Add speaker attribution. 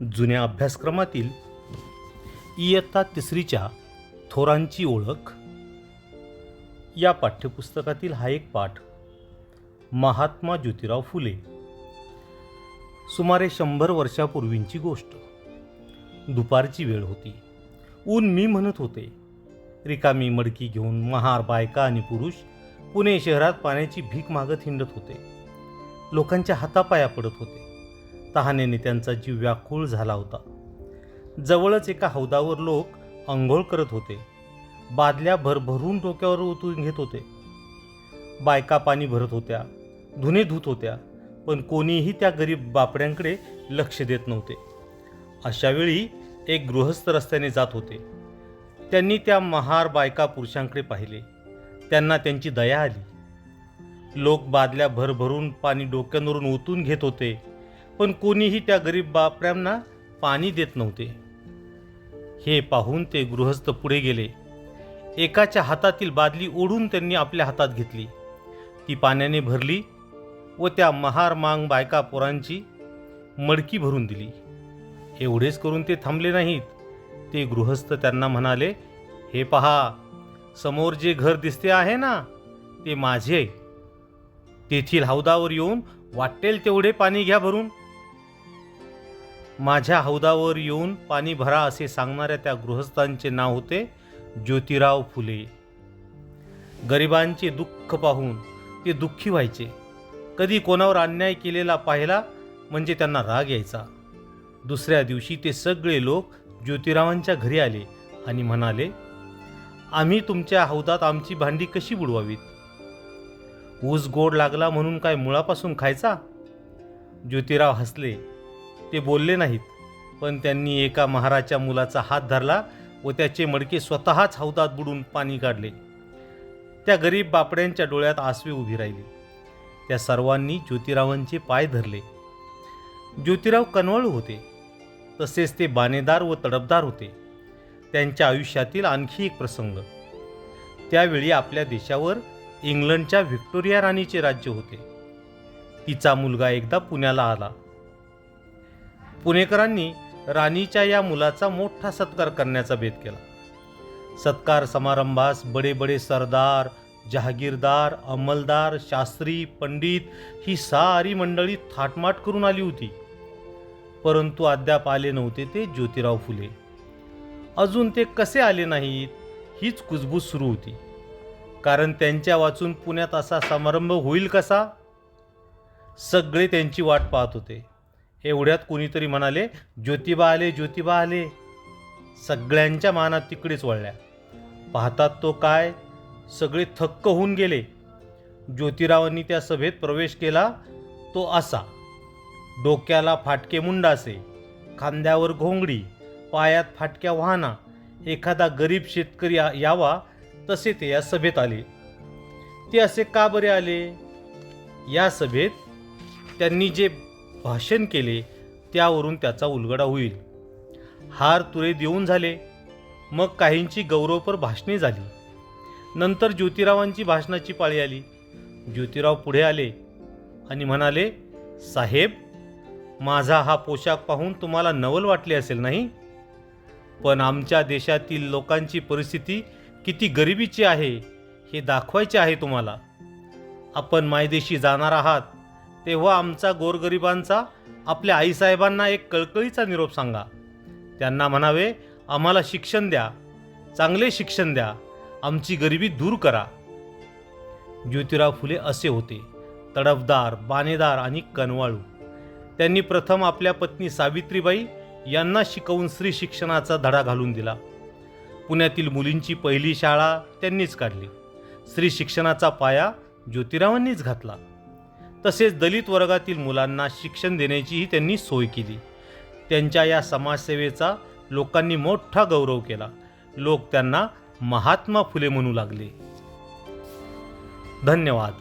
Speaker 1: जुन्या अभ्यासक्रमातील इयत्ता तिसरीच्या थोरांची ओळख या पाठ्यपुस्तकातील हा एक पाठ. महात्मा ज्योतिराव फुले. सुमारे 100 वर्षापूर्वींची गोष्ट. दुपारची वेळ होती. ऊन मी म्हणत होते. रिकामी मडकी घेऊन महार बायका आणि पुरुष पुणे शहरात पाण्याची भीक मागत हिंडत होते. लोकांच्या हातापाया पडत होते. तहानेने त्यांचा जीव व्याकुळ झाला होता. जवळच एका हौदावर लोक अंघोळ करत होते. बादल्या भरभरून डोक्यावर ओतून घेत होते. बायका पाणी भरत होत्या, धुणे धुत होत्या, पण कोणीही त्या गरीब बापड्यांकडे लक्ष देत नव्हते. अशावेळी एक गृहस्थ रस्त्याने जात होते. त्यांनी त्या महार बायका पुरुषांकडे पाहिले. त्यांना त्यांची दया आली. लोक बादल्या भरभरून पाणी डोक्यांवरून ओतून घेत होते, पण कोणीही त्या गरीब बापड्यांना पाणी देत नव्हते. हे पाहून ते गृहस्थ पुढे गेले. एकाच्या हातातील बादली ओढून त्यांनी आपल्या हातात घेतली. ती पाण्याने भरली व त्या महार मांग बायका पोरांची मडकी भरून दिली. एवढेच करून ते थांबले नाहीत. ते गृहस्थ त्यांना म्हणाले, हे पहा, समोर जे घर दिसते आहे ना, ते माझे. तेथील हौदावर येऊन वाटेल तेवढे पाणी घ्या भरून. माझ्या हौदावर येऊन पाणी भरा असे सांगणाऱ्या त्या गृहस्थांचे नाव होते ज्योतिराव फुले. गरिबांचे दुःख पाहून ते दुःखी व्हायचे. कधी कोणावर अन्याय केलेला पाहिला म्हणजे त्यांना राग यायचा. दुसऱ्या दिवशी ते सगळे लोक ज्योतिरावांच्या घरी आले आणि म्हणाले, आम्ही तुमच्या हौदात आमची भांडी कशी बुडवावीत? ऊस गोड लागला म्हणून काय मुळापासून खायचा? ज्योतिराव हसले. ते बोलले नाहीत, पण त्यांनी एका महाराच्या मुलाचा हात धरला व त्याचे मडके स्वतःच हौदात बुडून पाणी काढले. त्या गरीब बापड्यांच्या डोळ्यात आसवे उभी राहिली. त्या सर्वांनी ज्योतिरावांचे पाय धरले. ज्योतिराव कनवाळू होते, तसेच ते बाणेदार व तडफदार होते. त्यांच्या आयुष्यातील आणखी एक प्रसंग. त्यावेळी आपल्या देशावर इंग्लंडच्या व्हिक्टोरिया राणीचे राज्य होते. तिचा मुलगा एकदा पुण्याला आला. पुणेकरांनी राणीच्या या मुलाचा मोठा सत्कार करण्याचा बेत केला. सत्कार समारंभास बडे बडे सरदार, जहागीरदार, अंमलदार, शास्त्री, पंडित ही सारी मंडळी थाटमाट करून आली होती. परंतु अद्याप आले नव्हते ते ज्योतिराव फुले. अजून ते कसे आले नाहीत हीच कुजबूज सुरू होती. कारण त्यांच्या वाचून पुण्यात असा समारंभ होईल कसा? सगळे त्यांची वाट पाहत होते. एवढ्यात कोणीतरी म्हणाले, ज्योतिबा आले, ज्योतिबा आले. सगळ्यांच्या मानात तिकडेच वळल्या. पाहतात तो काय, सगळे थक्क होऊन गेले. ज्योतिरावांनी त्या सभेत प्रवेश केला तो असा. डोक्याला फाटके मुंडासे, खांद्यावर घोंगडी, पायात फाटक्या वाहना, एखादा गरीब शेतकरी यावा तसे ते या सभेत आले. ते असे का बरे आले? या सभेत त्यांनी जे भाषण केले त्यावरून त्याचा उलगडा होईल. हार तुरे देऊन झाले. मग काहींची गौरवपर भाषणे झाली. नंतर ज्योतिरावांची भाषणाची पाळी आली. ज्योतिराव पुढे आले आणि म्हणाले, साहेब, माझा हा पोशाख पाहून तुम्हाला नवल वाटले असेल नाही, पण आमच्या देशातील लोकांची परिस्थिती किती गरिबीची आहे हे दाखवायचे आहे तुम्हाला. आपण मायदेशी जाणार आहात तेव्हा आमचा गोरगरिबांचा आपल्या आईसाहेबांना एक कळकळीचा निरोप सांगा. त्यांना म्हणावे, आम्हाला शिक्षण द्या, चांगले शिक्षण द्या, आमची गरिबी दूर करा. ज्योतिराव फुले असे होते, तडफदार, बाणेदार आणि कनवाळू. त्यांनी प्रथम आपल्या पत्नी सावित्रीबाई यांना शिकवून स्त्री शिक्षणाचा धडा घालून दिला. पुण्यातील मुलींची पहिली शाळा त्यांनीच काढली. स्त्री शिक्षणाचा पाया ज्योतिरावांनीच घातला. तसेच दलित वर्गातील मुलांना शिक्षण देण्याचीही त्यांनी सोय केली. त्यांच्या या समाजसेवेचा लोकांनी मोठा गौरव केला. लोक त्यांना महात्मा फुले म्हणू लागले. धन्यवाद.